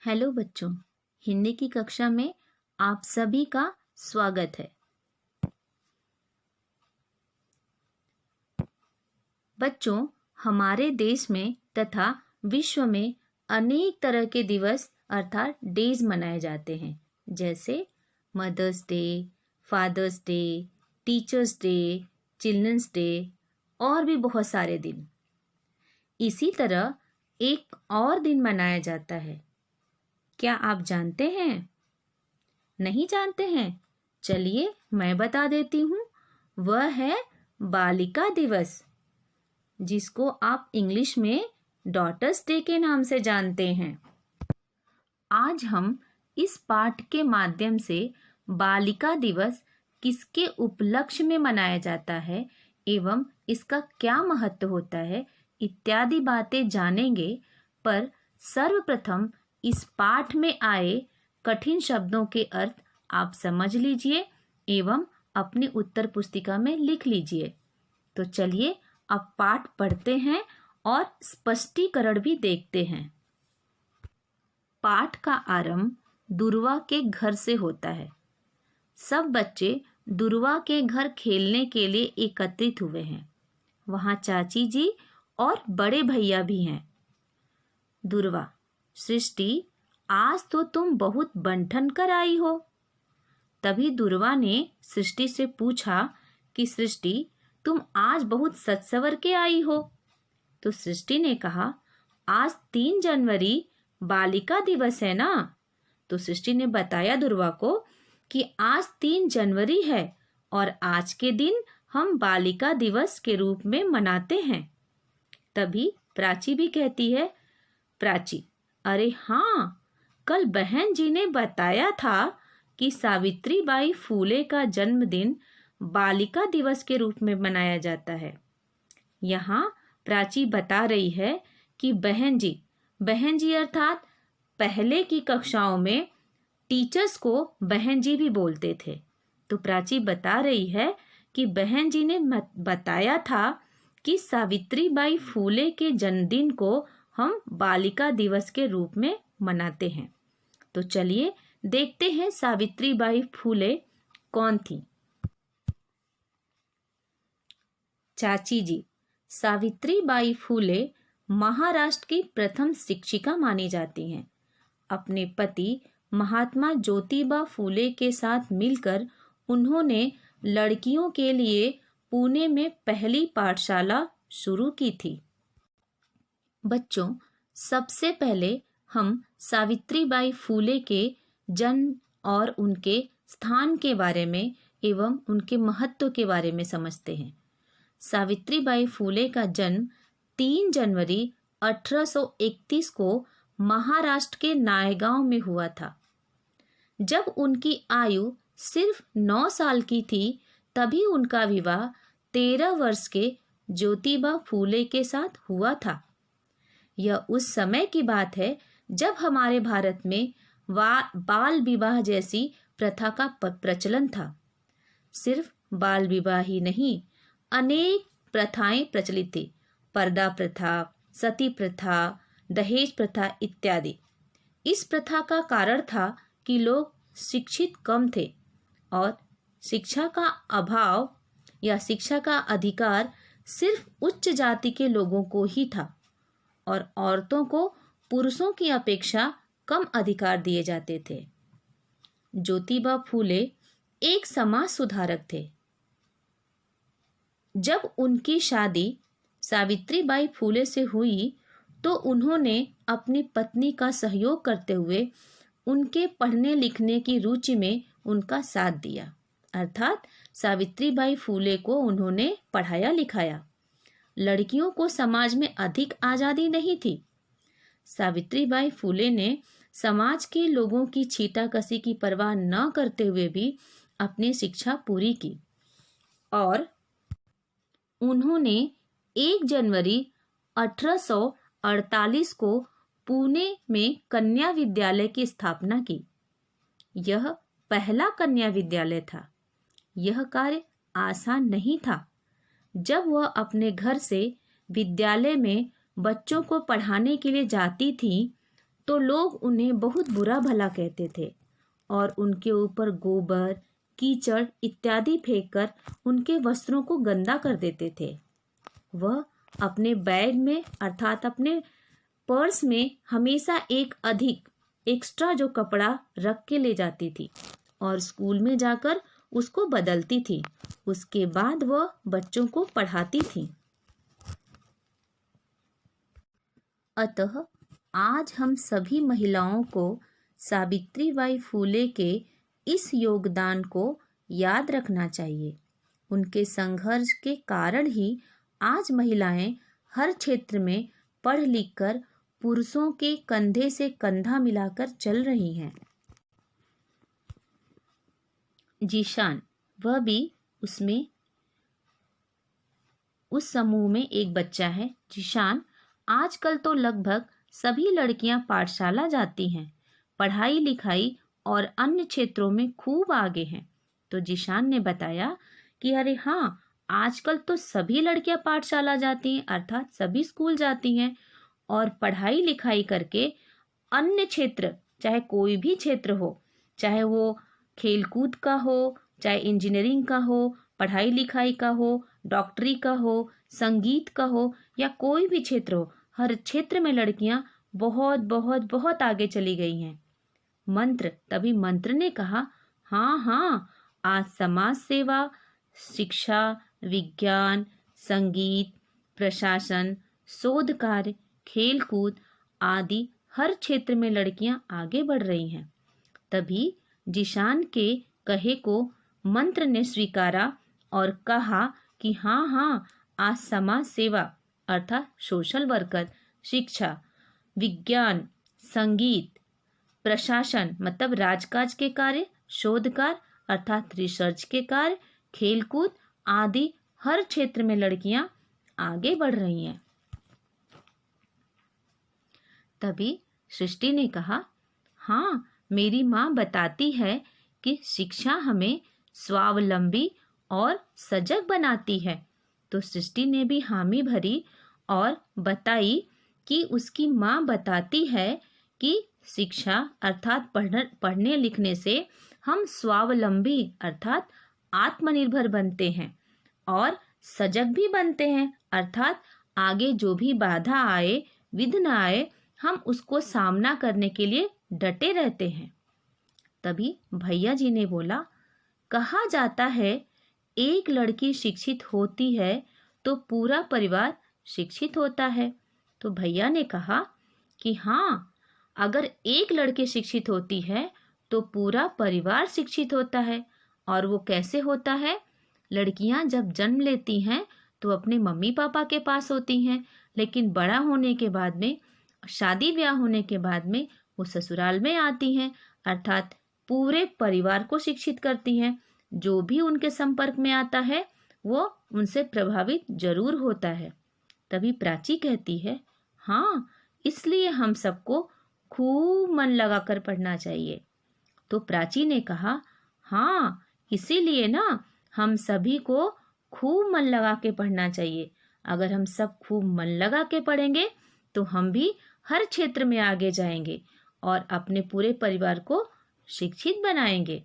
Hello बच्चों, हिंदी की कक्षा में आप सभी का स्वागत है। बच्चों, हमारे देश में तथा विश्व में अनेक तरह के दिवस अर्थात डेज मनाए जाते हैं, जैसे mother's day, father's day, teachers' day, children's day और भी बहुत सारे दिन। इसी तरह एक और दिन मनाया जाता है। क्या आप जानते हैं? नहीं जानते हैं? चलिए मैं बता देती हूँ। वह है बालिका दिवस, जिसको आप इंग्लिश में डॉटर्स डे के नाम से जानते हैं। आज हम इस पाठ के माध्यम से बालिका दिवस किसके उपलक्ष्य में मनाया जाता है एवं इसका क्या महत्व होता है इत्यादि बातें जानेंगे। पर सर्वप्रथम इस पाठ में आए कठिन शब्दों के अर्थ आप समझ लीजिए एवं अपनी उत्तर पुस्तिका में लिख लीजिए। तो चलिए अब पाठ पढ़ते हैं और स्पष्टीकरण भी देखते हैं। पाठ का आरंभ दुर्वा के घर से होता है। सब बच्चे दुर्वा के घर खेलने के लिए एकत्रित हुए हैं। वहाँ चाची जी और बड़े भैया भी हैं। दुर्वा: सृष्टि, आज तो तुम बहुत बन-ठन कर आई हो। तभी दुर्वा ने सृष्टि से पूछा कि सृष्टि, तुम आज बहुत सज-सवर के आई हो। तो सृष्टि ने कहा, आज 3 जनवरी बालिका दिवस है ना। तो सृष्टि ने बताया दुर्वा को कि आज 3 जनवरी है और आज के दिन हम बालिका दिवस के रूप में मनाते हैं। तभी प्राची भी कहती है, प्राची: अरे हाँ, कल बहन जी ने बताया था कि सावित्रीबाई फूले का जन्मदिन बालिका दिवस के रूप में मनाया जाता है। यहाँ प्राची बता रही है कि बहन जी अर्थात पहले की कक्षाओं में टीचर्स को बहन जी भी बोलते थे। तो प्राची बता रही है कि बहन जी ने बताया था कि सावित्रीबाई फूले के जन्मदिन को हम बालिका दिवस के रूप में मनाते हैं। तो चलिए देखते हैं सावित्रीबाई फूले कौन थी। चाची जी: सावित्रीबाई फूले महाराष्ट्र की प्रथम शिक्षिका मानी जाती हैं। अपने पति महात्मा ज्योतिबा फूले के साथ मिलकर उन्होंने लड़कियों के लिए पुणे में पहली पाठशाला शुरू की थी। बच्चों, सबसे पहले हम सावित्रीबाई फूले के जन्म और उनके स्थान के बारे में एवं उनके महत्व के बारे में समझते हैं। सावित्रीबाई फूले का जन्म 3 जनवरी 1831 को महाराष्ट्र के नायगांव में हुआ था। जब उनकी आयु सिर्फ 9 साल की थी, तभी उनका विवाह 13 वर्ष के ज्योतिबा फूले के साथ हुआ था। यह उस समय की बात है जब हमारे भारत में बाल विवाह जैसी प्रथा का प्रचलन था। सिर्फ बाल विवाह ही नहीं, अनेक प्रथाएं प्रचलित थी। पर्दा प्रथा, सती प्रथा, दहेज प्रथा इत्यादि। इस प्रथा का कारण था कि लोग शिक्षित कम थे और शिक्षा का अभाव या शिक्षा का अधिकार सिर्फ उच्च जाति के लोगों को ही था और औरतों को पुरुषों की अपेक्षा कम अधिकार दिए जाते थे। ज्योतिबा फूले एक समाज सुधारक थे। जब उनकी शादी सावित्रीबाई फूले से हुई तो उन्होंने अपनी पत्नी का सहयोग करते हुए उनके पढ़ने लिखने की रुचि में उनका साथ दिया। अर्थात सावित्रीबाई फूले को उन्होंने पढ़ाया लिखाया। लड़कियों को समाज में अधिक आज़ादी नहीं थी। सावित्रीबाई फूले ने समाज के लोगों की छीटाकशी की परवाह न करते हुए भी अपनी शिक्षा पूरी की और उन्होंने 1 जनवरी 1848 को पुणे में कन्या विद्यालय की स्थापना की। यह पहला कन्या विद्यालय था। यह कार्य आसान नहीं था। जब वह अपने घर से विद्यालय में बच्चों को पढ़ाने के लिए जाती थी तो लोग उन्हें बहुत बुरा भला कहते थे और उनके ऊपर गोबर, कीचड़ इत्यादि फेंककर उनके वस्त्रों को गंदा कर देते थे। वह अपने बैग में अर्थात अपने पर्स में हमेशा एक अधिक एक्स्ट्रा जो कपड़ा रख के ले जाती थी और स्कूल में जाकर उसको बदलती थी। उसके बाद वह बच्चों को पढ़ाती थी। अतः आज हम सभी महिलाओं को सावित्रीबाई फूले के इस योगदान को याद रखना चाहिए। उनके संघर्ष के कारण ही आज महिलाएं हर क्षेत्र में पढ़ लिख कर पुरुषों के कंधे से कंधा मिलाकर चल रही हैं। जीशान, वह भी उसमें उस समूह में एक बच्चा है। जीशान, आजकल तो लगभग सभी लड़कियां पाठशाला जाती हैं, पढ़ाई लिखाई और अन्य क्षेत्रों में खूब आगे हैं। तो जीशान ने बताया कि अरे हाँ, आजकल तो सभी लड़कियां पाठशाला जाती हैं अर्थात सभी स्कूल जाती हैं और पढ़ाई लिखाई करके अन्य क्षेत्र, चाहे कोई भी क्षेत्र हो, चाहे वो खेलकूद का हो, चाहे इंजीनियरिंग का हो, पढ़ाई लिखाई का हो, डॉक्टरी का हो, संगीत का हो या कोई भी क्षेत्र हो, हर क्षेत्र में लड़कियां बहुत बहुत बहुत आगे चली गई हैं। तभी मंत्र ने कहा, हाँ हाँ, आज समाज सेवा, शिक्षा, विज्ञान, संगीत, प्रशासन, शोध कार्य, खेलकूद आदि हर क्षेत्र में लड़कियां आगे बढ़ रही हैं। तभी जीशान के कहे को मंत्र ने स्वीकारा और कहा कि हाँ हाँ, आज समाज सेवा अर्थात सोशल वर्कर, शिक्षा, विज्ञान, संगीत, प्रशासन मतलब राजकाज के कार्य, शोध कार्य अर्थात रिसर्च के कार्य, खेलकूद आदि हर क्षेत्र में लड़कियां आगे बढ़ रही हैं। तभी सृष्टि ने कहा, हाँ, मेरी माँ बताती है कि शिक्षा हमें स्वावलंबी और सजग बनाती है। तो सृष्टि ने भी हामी भरी और बताई कि उसकी माँ बताती है कि शिक्षा अर्थात पढ़ने लिखने से हम स्वावलंबी अर्थात आत्मनिर्भर बनते हैं और सजग भी बनते हैं अर्थात आगे जो भी बाधा आए, विघ्न आए, हम उसको सामना करने के लिए डटे रहते हैं। तभी भैया जी ने बोला, कहा जाता है एक लड़की शिक्षित होती है तो पूरा परिवार शिक्षित होता है। तो भैया ने कहा कि हाँ, अगर एक लड़की शिक्षित होती है तो पूरा परिवार शिक्षित होता है। और वो कैसे होता है? लड़कियां जब जन्म लेती हैं तो अपने मम्मी पापा के पास होती हैं, लेकिन बड़ा होने के बाद में, शादी ब्याह होने के बाद में वो ससुराल में आती हैं अर्थात पूरे परिवार को शिक्षित करती हैं। जो भी उनके संपर्क में आता है वो उनसे प्रभावित जरूर होता है। तभी प्राची कहती है, हाँ, इसलिए हम सबको खूब मन लगाकर पढ़ना चाहिए। तो प्राची ने कहा, हाँ, इसीलिए ना हम सभी को खूब मन लगा के पढ़ना चाहिए। अगर हम सब खूब मन लगा के पढ़ेंगे तो हम भी हर क्षेत्र में आगे जाएंगे और अपने पूरे परिवार को शिक्षित बनाएंगे।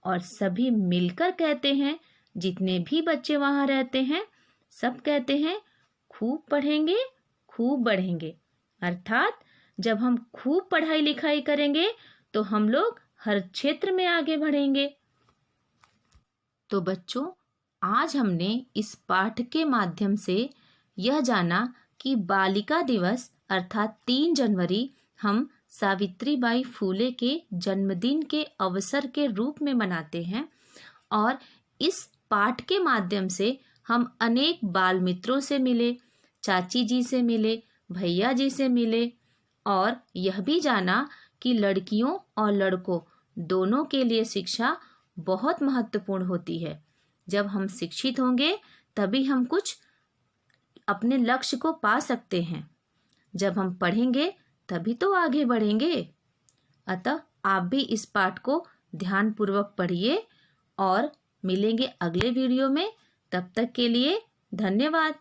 और सभी मिलकर कहते हैं, जितने भी बच्चे वहाँ रहते हैं सब कहते हैं, खूब पढ़ेंगे खूब बढ़ेंगे। अर्थात जब हम खूब पढ़ाई लिखाई करेंगे तो हम लोग हर क्षेत्र में आगे बढ़ेंगे। तो बच्चों, आज हमने इस पाठ के माध्यम से यह जाना कि बालिका दिवस अर्थात 3 जनवरी हम सावित्रीबाई फूले के जन्मदिन के अवसर के रूप में मनाते हैं। और इस पाठ के माध्यम से हम अनेक बाल मित्रों से मिले, चाची जी से मिले, भैया जी से मिले और यह भी जाना कि लड़कियों और लड़कों दोनों के लिए शिक्षा बहुत महत्वपूर्ण होती है। जब हम शिक्षित होंगे तभी हम कुछ अपने लक्ष्य को पा सकते हैं। जब हम पढ़ेंगे तभी तो आगे बढ़ेंगे। अतः आप भी इस पाठ को ध्यानपूर्वक पढ़िए और मिलेंगे अगले वीडियो में। तब तक के लिए धन्यवाद।